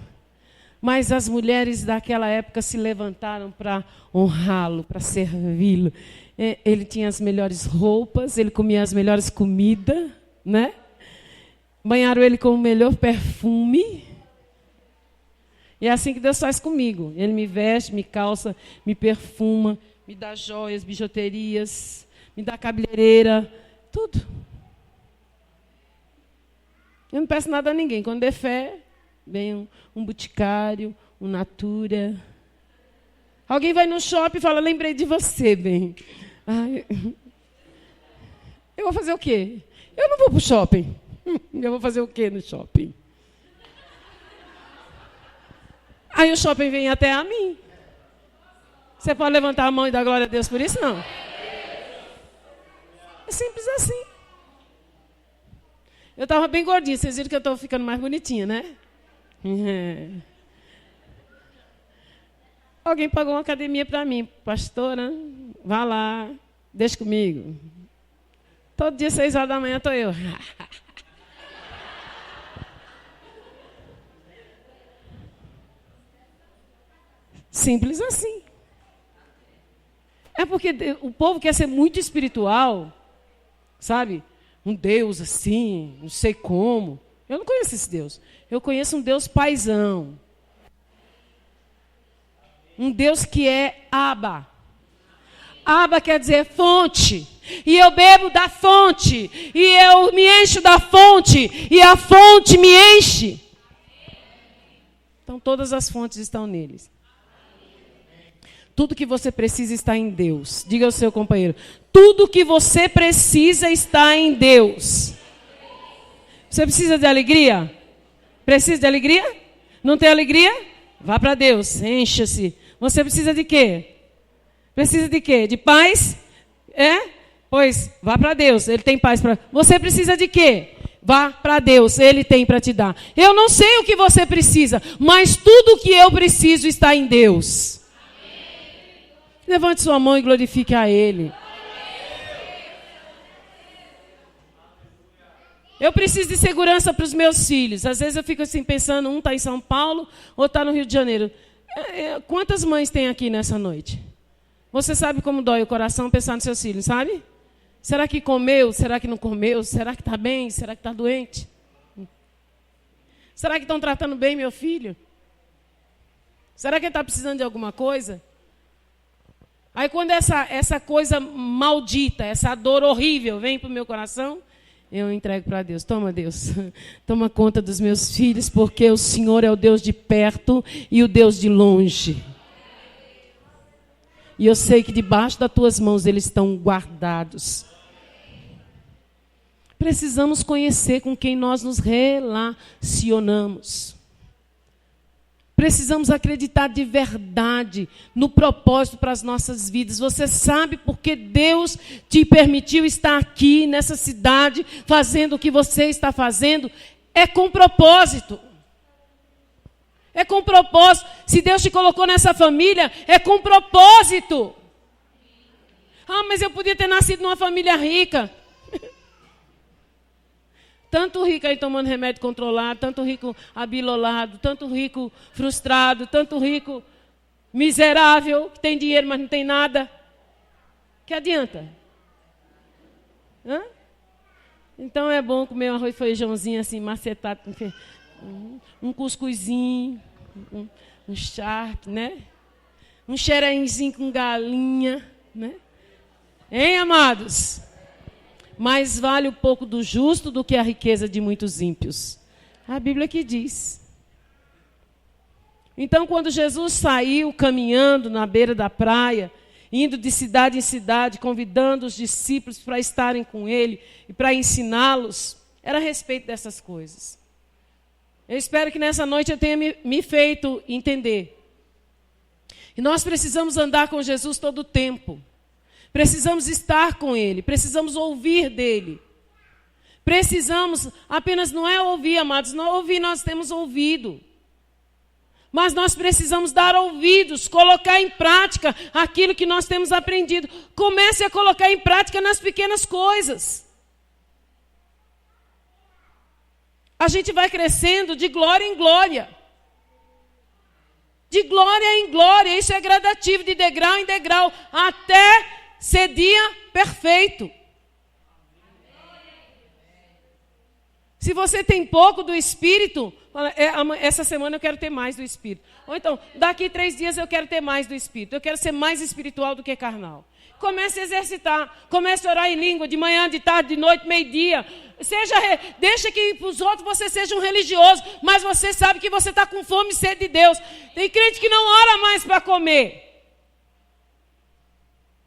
Mas as mulheres daquela época se levantaram para honrá-lo, para servi-lo. Ele tinha as melhores roupas, ele comia as melhores comidas, né? Banharam ele com o melhor perfume. E é assim que Deus faz comigo. Ele me veste, me calça, me perfuma, me dá joias, bijuterias, me dá cabeleireira, tudo. Eu não peço nada a ninguém. Quando der fé, vem um boticário, um Natura. Alguém vai no shopping e fala, lembrei de você, bem. Ai, eu vou fazer o quê? Eu não vou para o shopping. Eu vou fazer o quê no shopping? Aí o shopping vem até a mim. Você pode levantar a mão e dar glória a Deus por isso? Não. É simples assim. Eu estava bem gordinha. Vocês viram que eu estou ficando mais bonitinha, né? Alguém pagou uma academia para mim. Pastora, vá lá, deixa comigo. Todo dia, 6 horas da manhã, estou eu. Simples assim. É porque o povo quer ser muito espiritual, sabe? Um Deus assim, não sei como. Eu não conheço esse Deus. Eu conheço um Deus paizão. Um Deus que é Abba. Abba quer dizer fonte. E eu bebo da fonte. E eu me encho da fonte. E a fonte me enche. Então todas as fontes estão neles. Tudo que você precisa está em Deus. Diga ao seu companheiro. Tudo que você precisa está em Deus. Você precisa de alegria? Precisa de alegria? Não tem alegria? Vá para Deus, encha-se. Você precisa de quê? Precisa de quê? De paz? É? Pois, vá para Deus, Ele tem paz para... Você precisa de quê? Vá para Deus, Ele tem para te dar. Eu não sei o que você precisa, mas tudo o que eu preciso está em Deus. Levante sua mão e glorifique a Ele. Eu preciso de segurança para os meus filhos. Às vezes eu fico assim pensando, um está em São Paulo, outro está no Rio de Janeiro. Quantas mães tem aqui nessa noite? Você sabe como dói o coração pensar nos seus filhos, sabe? Será que comeu? Será que não comeu? Será que está bem? Será que está doente? Será que estão tratando bem meu filho? Será que ele está precisando de alguma coisa? Aí quando essa coisa maldita, essa dor horrível vem para o meu coração, eu entrego para Deus. Toma, Deus, toma conta dos meus filhos, porque o Senhor é o Deus de perto e o Deus de longe. E eu sei que debaixo das tuas mãos eles estão guardados. Precisamos conhecer com quem nós nos relacionamos. Precisamos acreditar de verdade no propósito para as nossas vidas. Você sabe porque Deus te permitiu estar aqui nessa cidade, fazendo o que você está fazendo? É com propósito. É com propósito. Se Deus te colocou nessa família, é com propósito. Ah, mas eu podia ter nascido numa família rica. Tanto rico aí tomando remédio controlado, tanto rico abilolado, tanto rico frustrado, tanto rico miserável, que tem dinheiro, mas não tem nada. Que adianta? Hã? Então é bom comer um arroz e feijãozinho assim, macetado, um cuscuzinho, um charque, né? Um xerenzinho com galinha, né? Hein, amados? Mais vale o pouco do justo do que a riqueza de muitos ímpios. A Bíblia que diz. Então, quando Jesus saiu caminhando na beira da praia, indo de cidade em cidade, convidando os discípulos para estarem com ele e para ensiná-los, era a respeito dessas coisas. Eu espero que nessa noite eu tenha me feito entender. E nós precisamos andar com Jesus todo o tempo. Precisamos estar com Ele, precisamos ouvir dEle. Precisamos, apenas não é ouvir, amados, não ouvir, nós temos ouvido. Mas nós precisamos dar ouvidos, colocar em prática aquilo que nós temos aprendido. Comece a colocar em prática nas pequenas coisas. A gente vai crescendo de glória em glória. De glória em glória, isso é gradativo, de degrau em degrau, até ser dia perfeito. Se você tem pouco do Espírito, fala, essa semana eu quero ter mais do Espírito. Ou então, daqui 3 dias eu quero ter mais do Espírito. Eu quero ser mais espiritual do que carnal. Comece a exercitar, comece a orar em língua, de manhã, de tarde, de noite, meio-dia. Deixa que para os outros você seja um religioso, mas você sabe que você está com fome e sede de Deus. Tem crente que não ora mais para comer.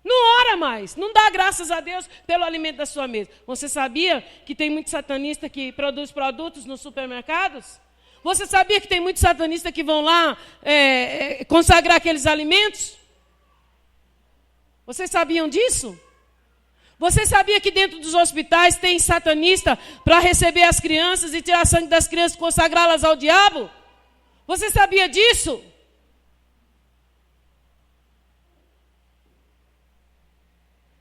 Não ora mais, não dá graças a Deus pelo alimento da sua mesa. Você sabia que tem muito satanista que produz produtos nos supermercados? Você sabia que tem muitos satanistas que vão lá consagrar aqueles alimentos? Vocês sabiam disso? Você sabia que dentro dos hospitais tem satanista para receber as crianças e tirar sangue das crianças e consagrá-las ao diabo? Você sabia disso?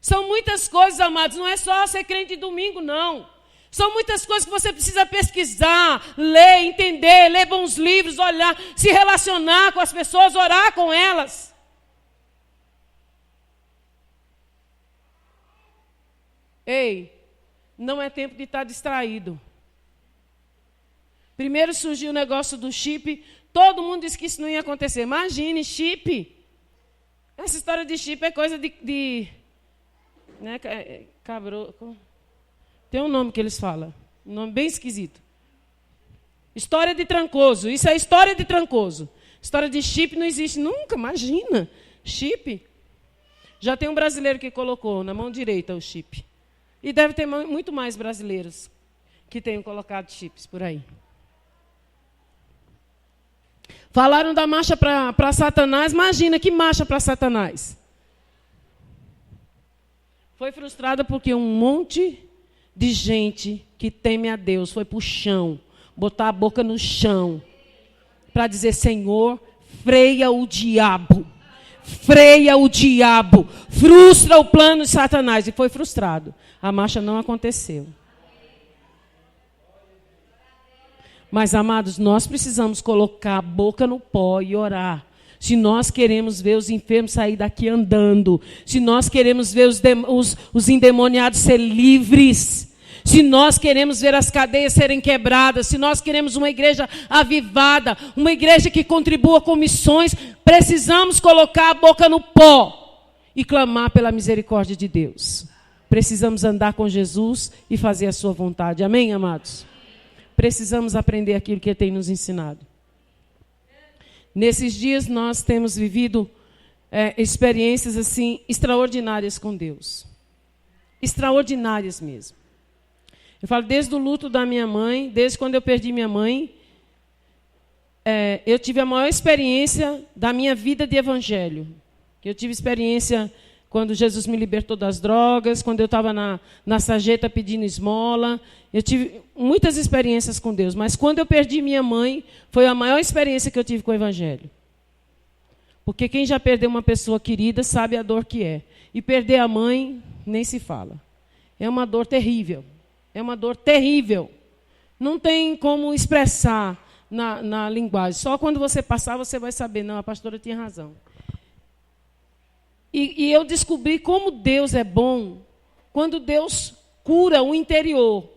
São muitas coisas, amados, não é só ser crente de domingo, não. São muitas coisas que você precisa pesquisar, ler, entender, ler bons livros, olhar, se relacionar com as pessoas, orar com elas. Ei, não é tempo de estar distraído. Primeiro surgiu o negócio do chip, todo mundo disse que isso não ia acontecer. Imagine, chip. Essa história de chip é coisa né, tem um nome que eles falam, um nome bem esquisito. História de Trancoso, isso é história de Trancoso. História de chip não existe nunca, imagina. Chip. Já tem um brasileiro que colocou na mão direita o chip. E deve ter muito mais brasileiros que tenham colocado chips por aí. Falaram da marcha para Satanás, imagina que marcha para Satanás. Foi frustrada porque um monte de gente que teme a Deus foi para o chão, botar a boca no chão, para dizer, Senhor, freia o diabo, frustra o plano de Satanás. E foi frustrado. A marcha não aconteceu. Mas, amados, nós precisamos colocar a boca no pó e orar. Se nós queremos ver os enfermos sair daqui andando, se nós queremos ver os endemoniados ser livres, se nós queremos ver as cadeias serem quebradas, se nós queremos uma igreja avivada, uma igreja que contribua com missões, precisamos colocar a boca no pó e clamar pela misericórdia de Deus. Precisamos andar com Jesus e fazer a sua vontade. Amém, amados? Precisamos aprender aquilo que Ele tem nos ensinado. Nesses dias nós temos vivido experiências assim extraordinárias com Deus. Extraordinárias mesmo. Eu falo desde o luto da minha mãe, desde quando eu perdi minha mãe, eu tive a maior experiência da minha vida de evangelho. Eu tive experiência quando Jesus me libertou das drogas, quando eu estava na sarjeta pedindo esmola. Eu tive muitas experiências com Deus, mas quando eu perdi minha mãe, foi a maior experiência que eu tive com o Evangelho. Porque quem já perdeu uma pessoa querida sabe a dor que é. E perder a mãe, nem se fala. É uma dor terrível. É uma dor terrível. Não tem como expressar na linguagem. Só quando você passar, você vai saber. Não, a pastora tinha razão. E eu descobri como Deus é bom quando Deus cura o interior.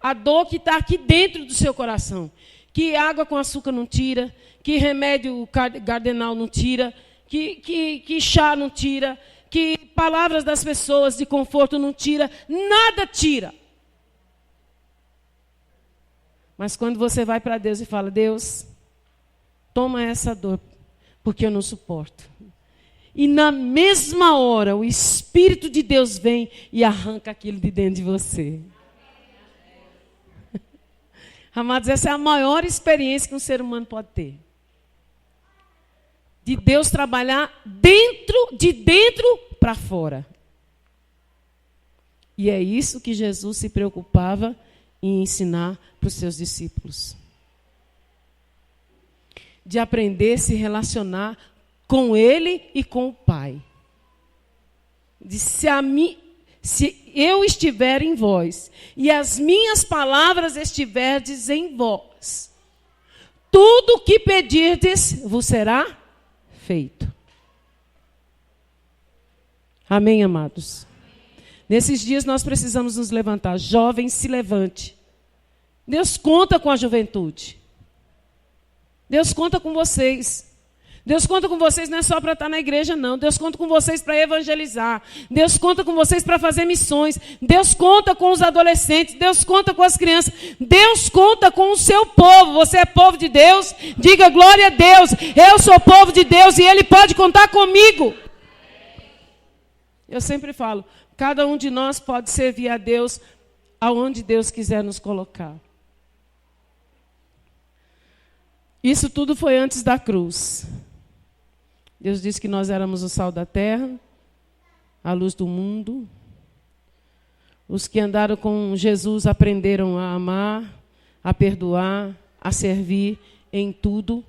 A dor que está aqui dentro do seu coração. Que água com açúcar não tira, que remédio cardenal não tira, que chá não tira, que palavras das pessoas de conforto não tira, nada tira. Mas quando você vai para Deus e fala, Deus, toma essa dor, porque eu não suporto. E na mesma hora, o Espírito de Deus vem e arranca aquilo de dentro de você. Amados, essa é a maior experiência que um ser humano pode ter. De Deus trabalhar de dentro para fora. E é isso que Jesus se preocupava em ensinar para os seus discípulos. De aprender a se relacionar com Ele e com o Pai. De se eu estiver em vós e as minhas palavras estiverdes em vós, tudo o que pedirdes vos será feito. Amém, amados? Nesses dias nós precisamos nos levantar. Jovem, se levante. Deus conta com a juventude. Deus conta com vocês. Deus conta com vocês não é só para estar na igreja, não. Deus conta com vocês para evangelizar. Deus conta com vocês para fazer missões. Deus conta com os adolescentes. Deus conta com as crianças. Deus conta com o seu povo. Você é povo de Deus? Diga glória a Deus. Eu sou povo de Deus e Ele pode contar comigo. Eu sempre falo, cada um de nós pode servir a Deus aonde Deus quiser nos colocar. Isso tudo foi antes da cruz. Deus disse que nós éramos o sal da terra, a luz do mundo. Os que andaram com Jesus aprenderam a amar, a perdoar, a servir em tudo.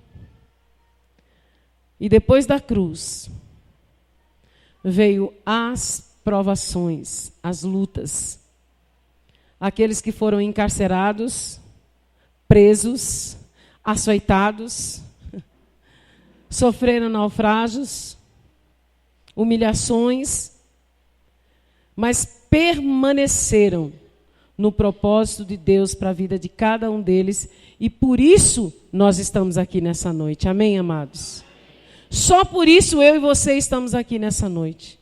E depois da cruz, veio as provações, as lutas. Aqueles que foram encarcerados, presos, açoitados, sofreram naufrágios, humilhações, mas permaneceram no propósito de Deus para a vida de cada um deles, e por isso nós estamos aqui nessa noite. Amém, amados? Só por isso eu e você estamos aqui nessa noite.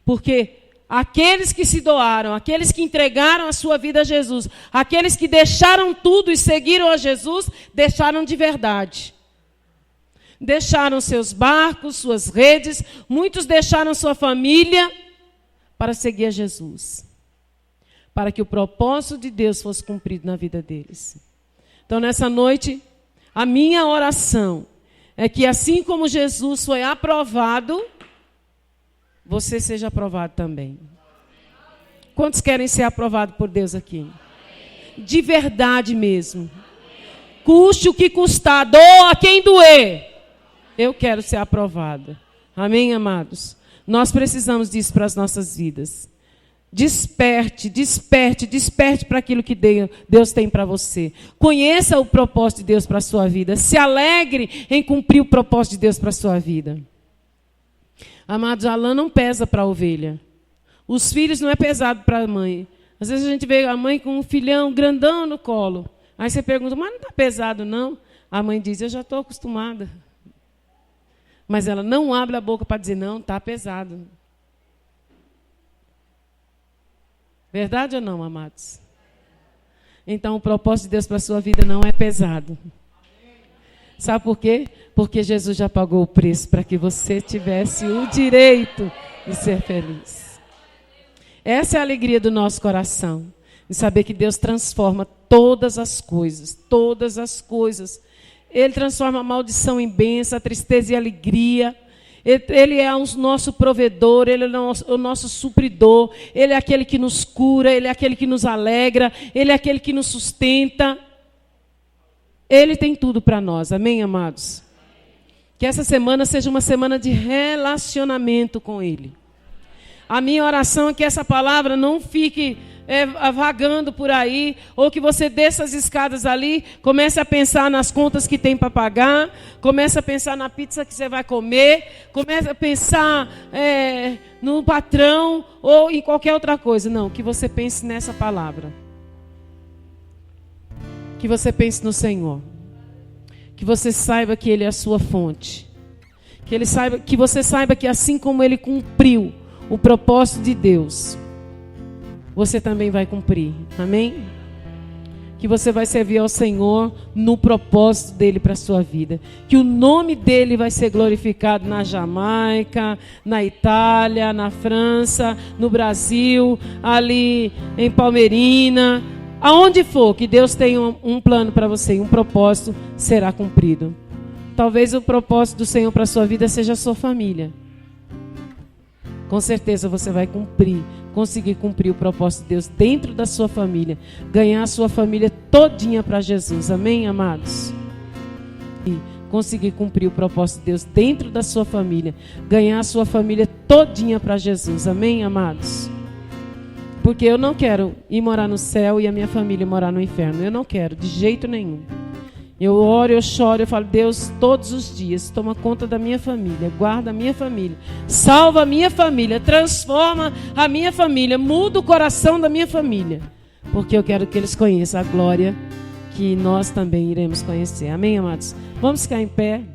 Porque aqueles que se doaram, aqueles que entregaram a sua vida a Jesus, aqueles que deixaram tudo e seguiram a Jesus, deixaram de verdade. Deixaram seus barcos, suas redes, muitos deixaram sua família para seguir a Jesus. Para que o propósito de Deus fosse cumprido na vida deles. Então, nessa noite, a minha oração é que assim como Jesus foi aprovado, você seja aprovado também. Quantos querem ser aprovados por Deus aqui? De verdade mesmo. Custe o que custar, doa quem doer. Eu quero ser aprovada. Amém, amados? Nós precisamos disso para as nossas vidas. Desperte, desperte, desperte para aquilo que Deus tem para você. Conheça o propósito de Deus para a sua vida. Se alegre em cumprir o propósito de Deus para a sua vida. Amados, a lã não pesa para a ovelha. Os filhos não é pesado para a mãe. Às vezes a gente vê a mãe com um filhão grandão no colo. Aí você pergunta, mas não está pesado não? A mãe diz, eu já estou acostumada. Mas ela não abre a boca para dizer, não, está pesado. Verdade ou não, amados? Então o propósito de Deus para a sua vida não é pesado. Sabe por quê? Porque Jesus já pagou o preço para que você tivesse o direito de ser feliz. Essa é a alegria do nosso coração. De saber que Deus transforma todas as coisas. Todas as coisas. Ele transforma a maldição em bênção, a tristeza em alegria. Ele é o nosso provedor, Ele é o nosso supridor. Ele é aquele que nos cura, Ele é aquele que nos alegra, Ele é aquele que nos sustenta. Ele tem tudo para nós, amém, amados? Que essa semana seja uma semana de relacionamento com Ele. A minha oração é que essa palavra não fique vagando por aí, ou que você desça as escadas ali, comece a pensar nas contas que tem para pagar, comece a pensar na pizza que você vai comer, comece a pensar no patrão, ou em qualquer outra coisa. Não, que você pense nessa palavra. Que você pense no Senhor. Que você saiba que Ele é a sua fonte. Que você saiba que assim como Ele cumpriu o propósito de Deus, você também vai cumprir. Amém? Que você vai servir ao Senhor no propósito dEle para a sua vida. Que o nome dEle vai ser glorificado na Jamaica, na Itália, na França, no Brasil, ali em Palmeirina, Aonde for que Deus tem um plano para você, um propósito, será cumprido. Talvez o propósito do Senhor para a sua vida seja a sua família. Com certeza você vai conseguir cumprir o propósito de Deus dentro da sua família. Ganhar a sua família todinha para Jesus. Amém, amados? E conseguir cumprir o propósito de Deus dentro da sua família. Ganhar a sua família todinha para Jesus. Amém, amados? Porque eu não quero ir morar no céu e a minha família morar no inferno. Eu não quero, de jeito nenhum. Eu oro, eu choro, eu falo, Deus, todos os dias, toma conta da minha família, guarda a minha família, salva a minha família, transforma a minha família, muda o coração da minha família, porque eu quero que eles conheçam a glória que nós também iremos conhecer. Amém, amados? Vamos ficar em pé.